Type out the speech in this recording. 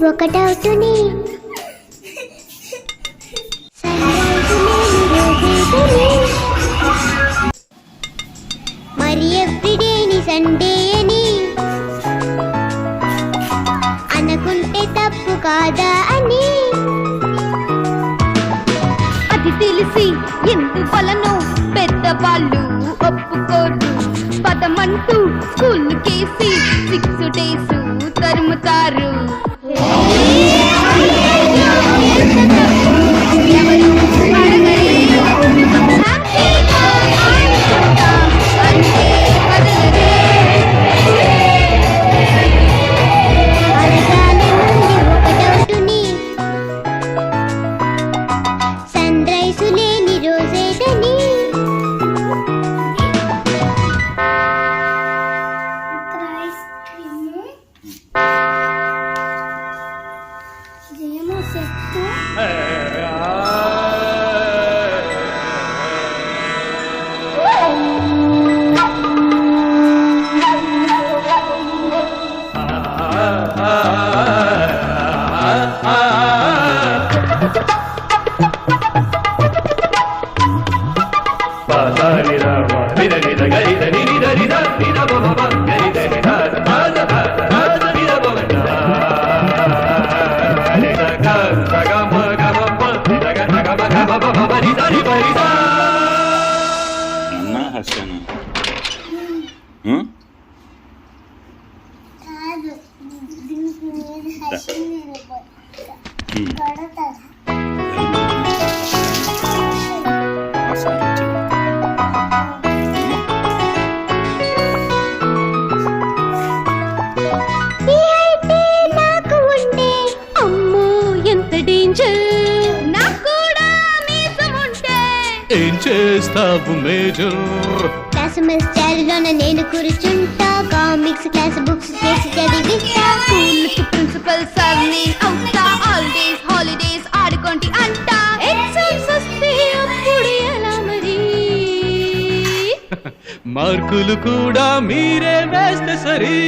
ఒకటవుతూనే మరి ఎవ్రీడేని సండే అని అనుకుంటే తప్పు కాదా అని అది తెలిసి ఎందువలను పెద్దవాళ్ళు ఒప్పుకోరు పదమంటూ స్కూల్ కేసి 6 days తరుముతారు. ఎవరు అడగరే హ్యాపీగా ఆడుకుంటాం అంటే కదలరే. అరగాల నుండి ఒకటవుతూనే సన్ రైజ్ లేని రోజేదని అన్నా హర్షనా నాకు ఉండే అమ్మో ఎంత డేంజర్. నాకు కూడా మీసం ఉంటే ఏం చేస్తావు మేజర్? క్లాస్ మిస్ చారిలోన నేను కూర్చుంటా కామిక్స్ క్లాస్ బుక్స్ చేసి చదివిస్తా. స్కూల్కి ప్రిన్సిపల్ సార్ నేను అవుతా. హాలిడేస్ హాలిడేస్ ఆడుకోండి అంటా. ఎగ్జామ్స్ వస్తే అప్పుడు ఎలా మరి? మార్కులు కూడా మీరే వేస్తే సరి.